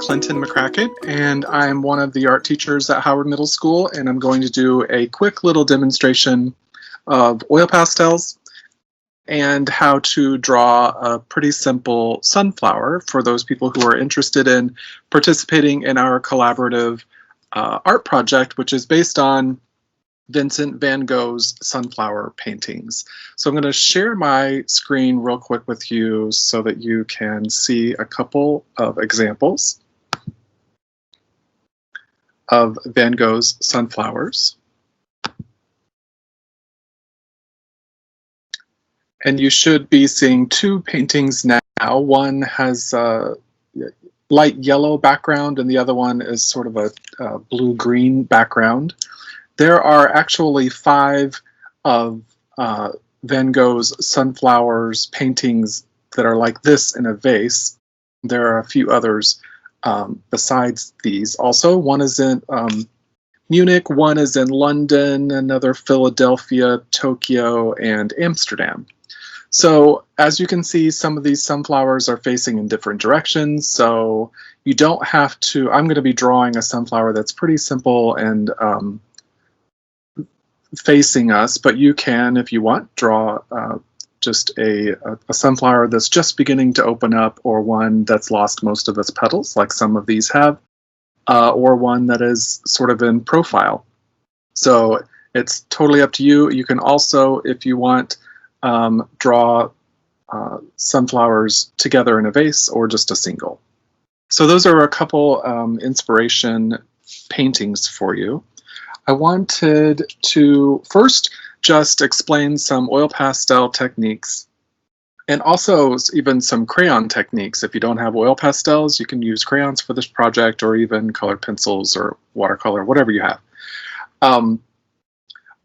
Clinton McCracken, and I'm one of the art teachers at Howard Middle School, and I'm going to do a quick little demonstration of oil pastels and how to draw a pretty simple sunflower for those people who are interested in participating in our collaborative art project, which is based on Vincent Van Gogh's sunflower paintings. So I'm going to share my screen real quick with you so that you can see a couple of examples of Van Gogh's sunflowers. And you should be seeing two paintings now. One has a light yellow background and the other one is sort of a blue-green background. There are actually 5 of Van Gogh's sunflowers paintings that are like this in a vase. There are a few others besides these. Also, one is in Munich, one is in London, another Philadelphia, Tokyo, and Amsterdam. So as you can see, some of these sunflowers are facing in different directions, so you don't have to. I'm going to be drawing a sunflower that's pretty simple and facing us, but you can, if you want, draw just a sunflower that's just beginning to open up, or one that's lost most of its petals, like some of these have, or one that is sort of in profile. So it's totally up to you. You can also, if you want, draw sunflowers together in a vase or just a single. So those are a couple inspiration paintings for you. I wanted to first just explain some oil pastel techniques and also even some crayon techniques. If you don't have oil pastels, you can use crayons for this project or even colored pencils or watercolor, whatever you have.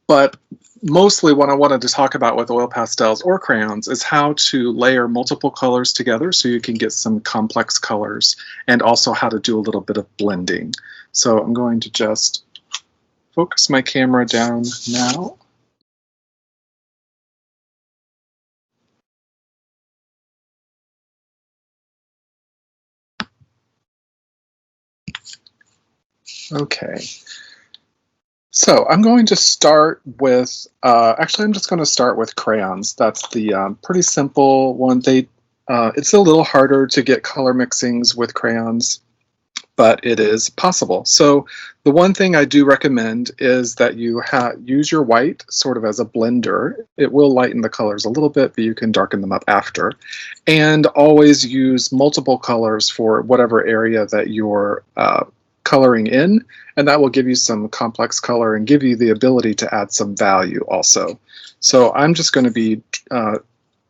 But mostly what I wanted to talk about with oil pastels or crayons is how to layer multiple colors together so you can get some complex colors, and also how to do a little bit of blending. So I'm going to just focus my camera down now. Okay. So I'm going to start with, actually I'm just going to start with crayons. That's the pretty simple one. It's a little harder to get color mixings with crayons, but it is possible. So the one thing I do recommend is that you use your white sort of as a blender. It will lighten the colors a little bit, but you can darken them up after. And always use multiple colors for whatever area that you're coloring in, and that will give you some complex color and give you the ability to add some value also. So I'm just going to be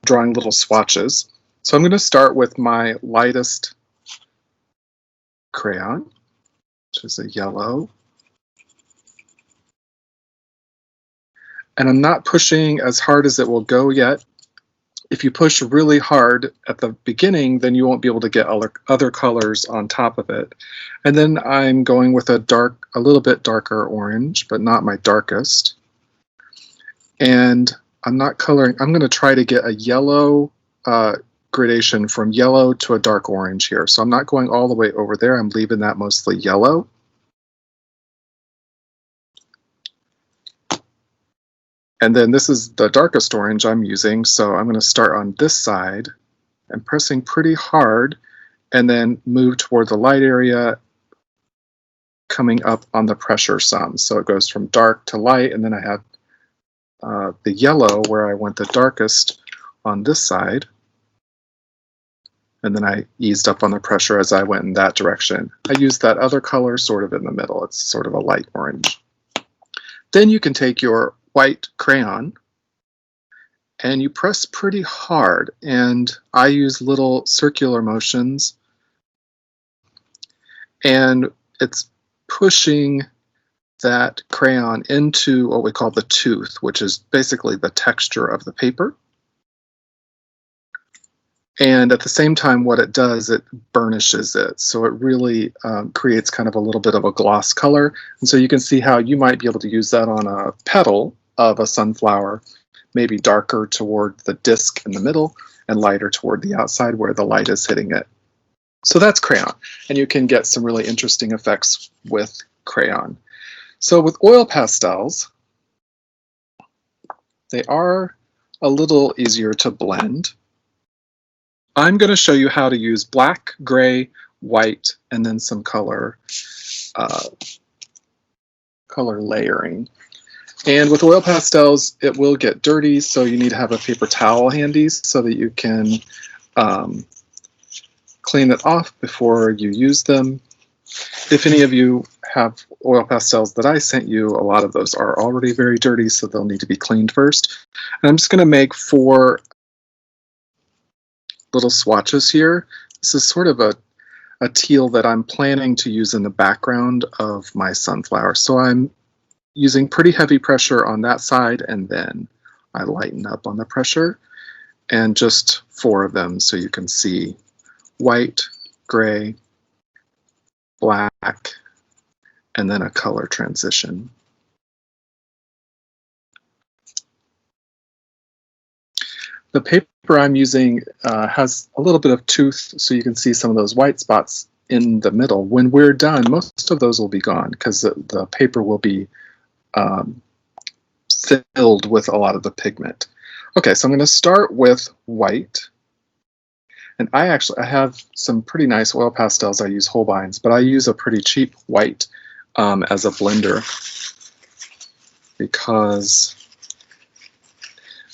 drawing little swatches. So I'm going to start with my lightest crayon, which is a yellow. And I'm not pushing as hard as it will go yet. If you push really hard at the beginning, then you won't be able to get other colors on top of it. And then I'm going with a little bit darker orange, but not my darkest. And I'm not coloring, I'm going to try to get a yellow gradation from yellow to a dark orange here. So I'm not going all the way over there, I'm leaving that mostly yellow. And then this is the darkest orange I'm using, so I'm going to start on this side and pressing pretty hard and then move toward the light area, coming up on the pressure some. So it goes from dark to light, and then I have the yellow where I went the darkest on this side, and then I eased up on the pressure as I went in that direction. I used that other color sort of in the middle. It's sort of a light orange. Then you can take your white crayon and you press pretty hard, and I use little circular motions, and it's pushing that crayon into what we call the tooth, which is basically the texture of the paper. And at the same time, what it does, it burnishes it. So it really creates kind of a little bit of a gloss color. And so you can see how you might be able to use that on a petal of a sunflower, maybe darker toward the disc in the middle and lighter toward the outside where the light is hitting it. So that's crayon, and you can get some really interesting effects with crayon. So with oil pastels, they are a little easier to blend. I'm going to show you how to use black, gray, white, and then some color layering. And with oil pastels, it will get dirty, so you need to have a paper towel handy so that you can clean it off before you use them. If any of you have oil pastels that I sent you, a lot of those are already very dirty, so they'll need to be cleaned first. And I'm just going to make 4 little swatches here. This is sort of a teal that I'm planning to use in the background of my sunflower. So I'm using pretty heavy pressure on that side, and then I lighten up on the pressure, and just 4 of them so you can see white, gray, black, and then a color transition. The paper I'm using has a little bit of tooth, so you can see some of those white spots in the middle. When we're done, most of those will be gone because the paper will be filled with a lot of the pigment. Okay, so I'm going to start with white. And I have some pretty nice oil pastels. I use Holbein's, but I use a pretty cheap white as a blender because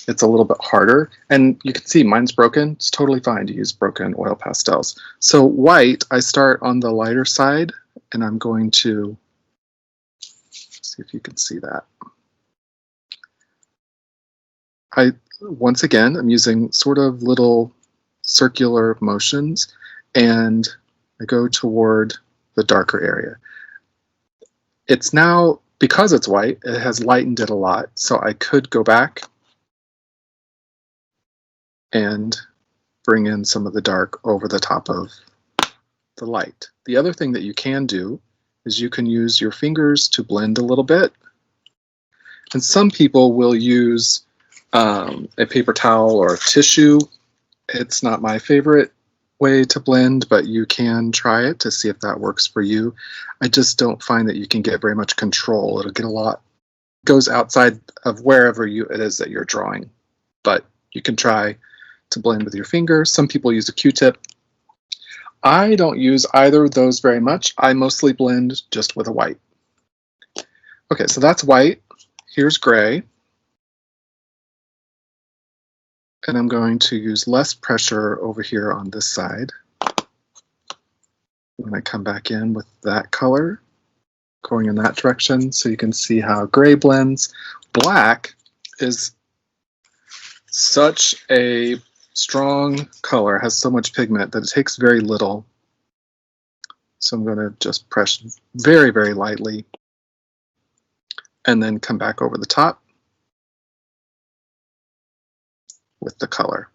it's a little bit harder. And you can see mine's broken. It's totally fine to use broken oil pastels. So white, I start on the lighter side, and I'm going to see if you can see that. Once again, I'm using sort of little circular motions, and I go toward the darker area. It's now, because it's white, it has lightened it a lot, so I could go back and bring in some of the dark over the top of the light. The other thing that you can do is you can use your fingers to blend a little bit, and some people will use a paper towel or a tissue. It's not my favorite way to blend, but you can try it to see if that works for you. I just don't find that you can get very much control. It'll get a lot, goes outside of wherever it is that you're drawing, but you can try to blend with your finger. Some people use a Q-tip. I don't use either of those very much. I mostly blend just with a white. Okay, so that's white. Here's gray. And I'm going to use less pressure over here on this side. When I come back in with that color, going in that direction, so you can see how gray blends. Black is such a strong color, has so much pigment that it takes very little. So I'm going to just press very, very lightly and then come back over the top with the color.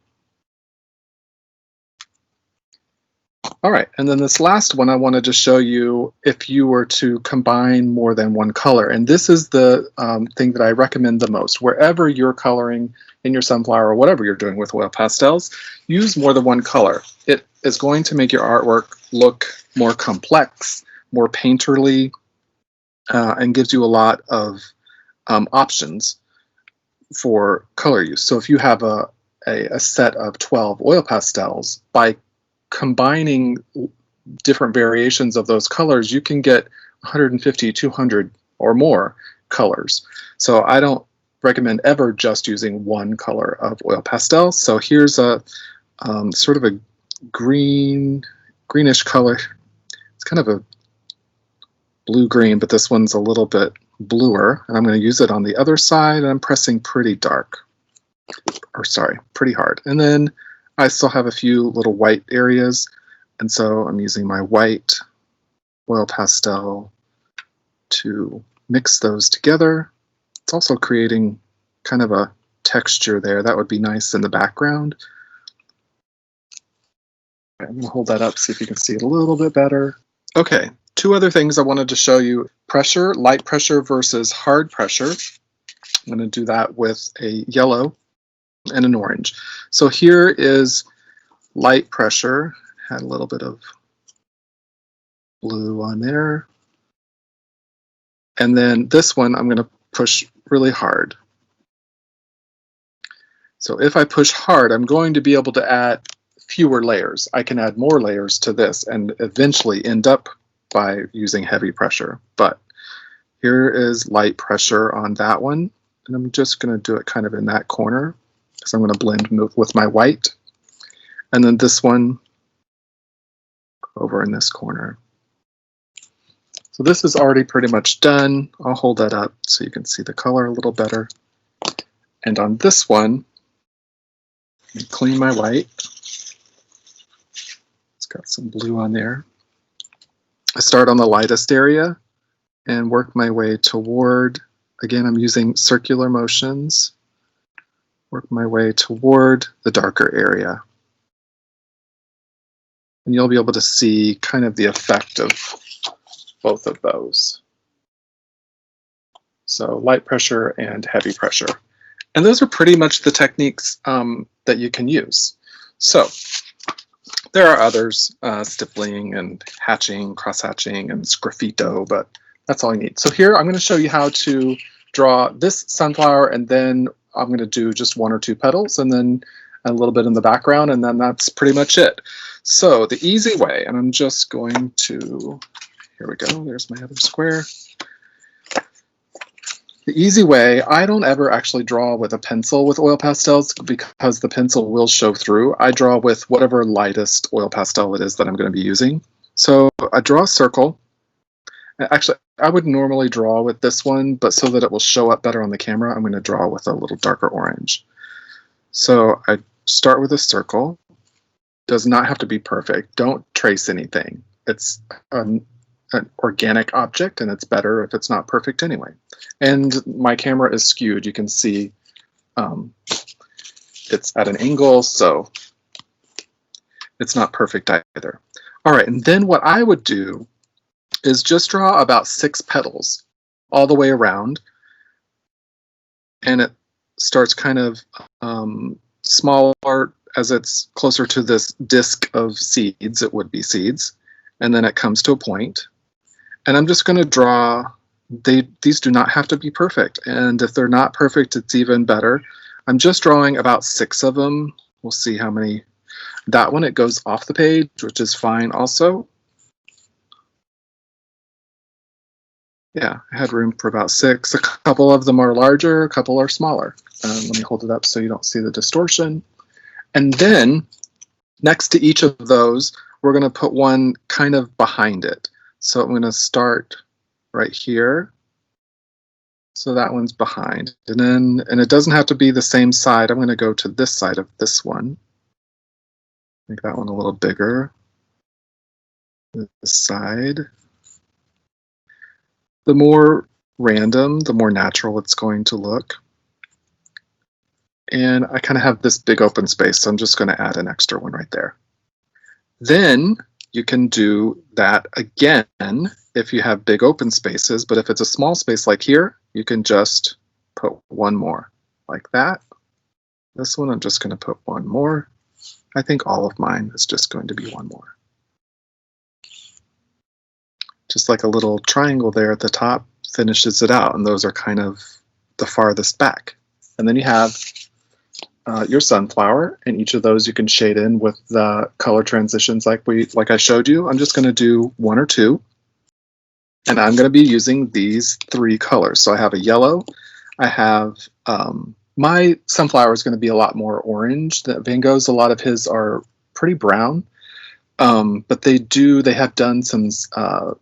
All right, and then this last one I wanted to show you if you were to combine more than one color. And this is the thing that I recommend the most. Wherever you're coloring in your sunflower or whatever you're doing with oil pastels, use more than one color. It is going to make your artwork look more complex, more painterly, and gives you a lot of options for color use. So if you have a set of 12 oil pastels, by combining different variations of those colors, you can get 150, 200 or more colors. So I don't recommend ever just using one color of oil pastel. So here's a sort of a greenish color. It's kind of a blue-green, but this one's a little bit bluer, and I'm going to use it on the other side, and I'm pressing pretty pretty hard. And then I still have a few little white areas, and so I'm using my white oil pastel to mix those together. It's also creating kind of a texture there. That would be nice in the background. Okay, I'm going to hold that up, see if you can see it a little bit better. Okay, 2 other things I wanted to show you. Pressure, light pressure versus hard pressure. I'm going to do that with a yellow and an orange. So here is light pressure. Had a little bit of blue on there. And then this one, I'm going to push really hard. So if I push hard, I'm going to be able to add fewer layers. I can add more layers to this and eventually end up by using heavy pressure. But here is light pressure on that one. And I'm just going to do it kind of in that corner because I'm going to blend with my white. And then this one over in this corner. So this is already pretty much done. I'll hold that up so you can see the color a little better. And on this one, clean my white. It's got some blue on there. I start on the lightest area and work my way toward, again, I'm using circular motions, work my way toward the darker area. And you'll be able to see kind of the effect of both of those. So light pressure and heavy pressure. And those are pretty much the techniques that you can use. So there are others, stippling and hatching, cross-hatching, and sgraffito, but that's all you need. So here I'm going to show you how to draw this sunflower, and then I'm going to do just one or two petals, and then a little bit in the background, and then that's pretty much it. So the easy way, and I'm just going to, here we go, there's my other square. The easy way, I don't ever actually draw with a pencil with oil pastels because the pencil will show through. I draw with whatever lightest oil pastel it is that I'm going to be using. So I draw a circle. Actually, I would normally draw with this one, but so that it will show up better on the camera, I'm going to draw with a little darker orange. So I start with a circle. Does not have to be perfect. Don't trace anything. It's an organic object, and it's better if it's not perfect anyway. And my camera is skewed. You can see it's at an angle, so it's not perfect either. All right, and then what I would do is just draw about 6 petals all the way around, and it starts kind of smaller as it's closer to this disc of seeds. It would be seeds, and then it comes to a point. And I'm just going to draw, these do not have to be perfect. And if they're not perfect, it's even better. I'm just drawing about 6 of them. We'll see how many. That one, it goes off the page, which is fine also. Yeah, I had room for about 6. A couple of them are larger, a couple are smaller. Let me hold it up so you don't see the distortion. And then next to each of those, we're going to put one kind of behind it. So I'm going to start right here. So that one's behind. And it doesn't have to be the same side. I'm going to go to this side of this one. Make that one a little bigger. This side. The more random, the more natural it's going to look. And I kind of have this big open space, so I'm just going to add an extra one right there. Then you can do that again if you have big open spaces, but if it's a small space like here, you can just put one more like that. This one, I'm just going to put one more. I think all of mine is just going to be one more. Just like a little triangle there at the top finishes it out, and those are kind of the farthest back. And then you have your sunflower, and each of those you can shade in with the color transitions like I showed you. I'm just going to do 1 or 2, and I'm going to be using these 3 colors. So I have a yellow, I have my sunflower is going to be a lot more orange than Van Gogh's. A lot of his are pretty brown, but they have done some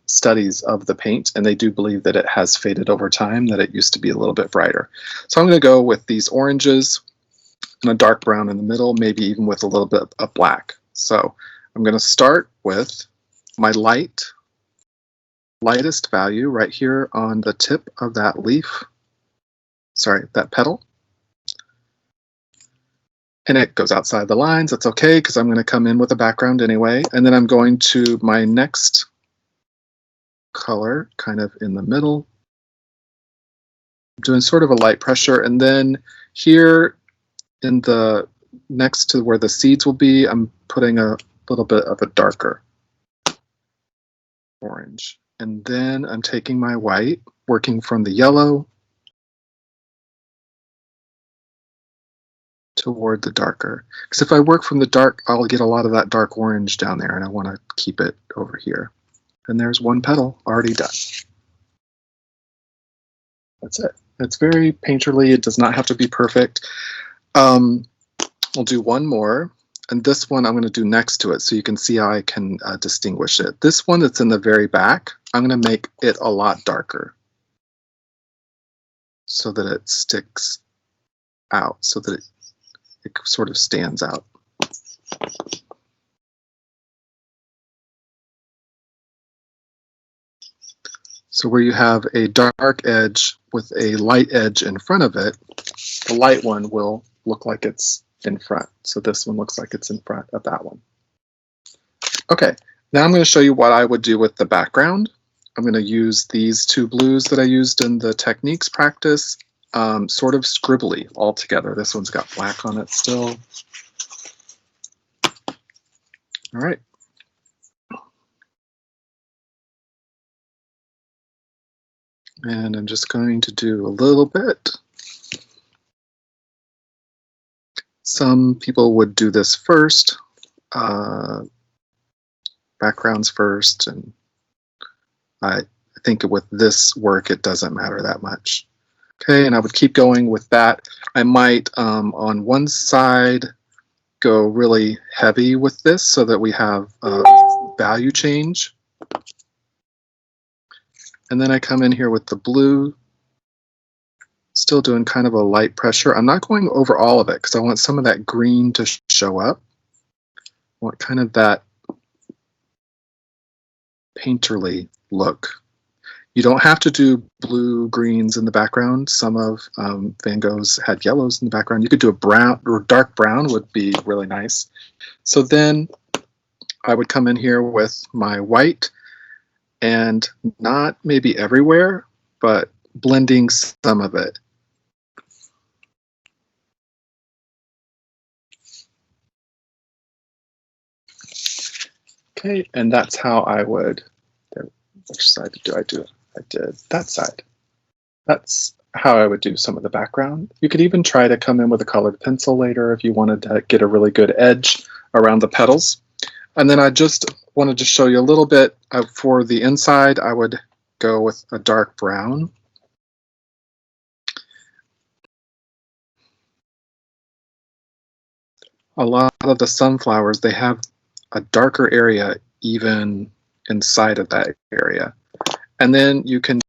studies of the paint, and they do believe that it has faded over time, that it used to be a little bit brighter. So I'm going to go with these oranges and a dark brown in the middle, maybe even with a little bit of black. So I'm going to start with my lightest value right here on the tip of that leaf, sorry, that petal. And it goes outside the lines. That's okay, because I'm going to come in with a background anyway. And then I'm going to my next color, kind of in the middle. I'm doing sort of a light pressure. And then here in the next to where the seeds will be, I'm putting a little bit of a darker. orange. And then I'm taking my white, working from the yellow toward the darker. Because if I work from the dark, I'll get a lot of that dark orange down there, and I want to keep it over here. And there's one petal already done. That's it. It's very painterly. It does not have to be perfect. We'll do one more, and this one I'm going to do next to it so you can see how I can distinguish it. This one that's in the very back, I'm going to make it a lot darker so that it sticks out, so that it sort of stands out. So where you have a dark edge with a light edge in front of it, the light one will look like it's in front. So this one looks like it's in front of that one. Okay, now I'm going to show you what I would do with the background. I'm going to use these two blues that I used in the techniques practice, sort of scribbly all together. This one's got black on it still. All right. And I'm just going to do a little bit. Some people would do this first, backgrounds first, and I think with this work it doesn't matter that much. Okay, and I would keep going with that. I might, on one side, go really heavy with this so that we have value change. And then I come in here with the blue, still doing kind of a light pressure. I'm not going over all of it because I want some of that green to show up. I want kind of that painterly look. You don't have to do blue greens in the background. Some of Van Gogh's had yellows in the background. You could do a brown, or dark brown would be really nice. So then I would come in here with my white, and not maybe everywhere, but blending some of it. Okay, and that's how I would, which side did I do it? I did that side. That's how I would do some of the background. You could even try to come in with a colored pencil later if you wanted to get a really good edge around the petals. And then I just wanted to show you a little bit for the inside. I would go with a dark brown. A lot of the sunflowers, they have a darker area even inside of that area. And then you can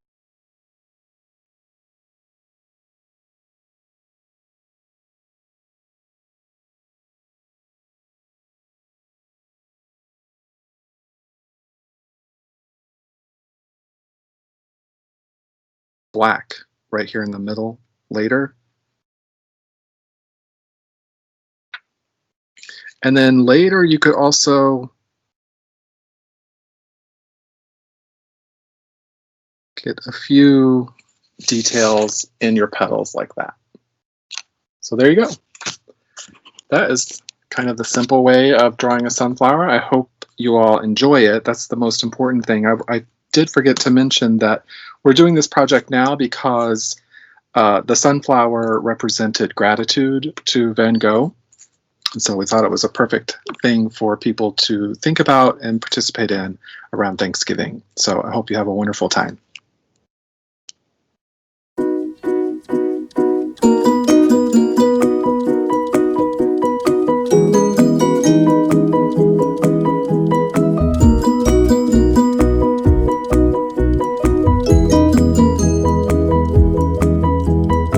black right here in the middle later. And then later you could also get a few details in your petals like that. So there you go. That is kind of the simple way of drawing a sunflower. I hope you all enjoy it. That's the most important thing. I did forget to mention that we're doing this project now because the sunflower represented gratitude to Van Gogh. And so we thought it was a perfect thing for people to think about and participate in around Thanksgiving. So I hope you have a wonderful time.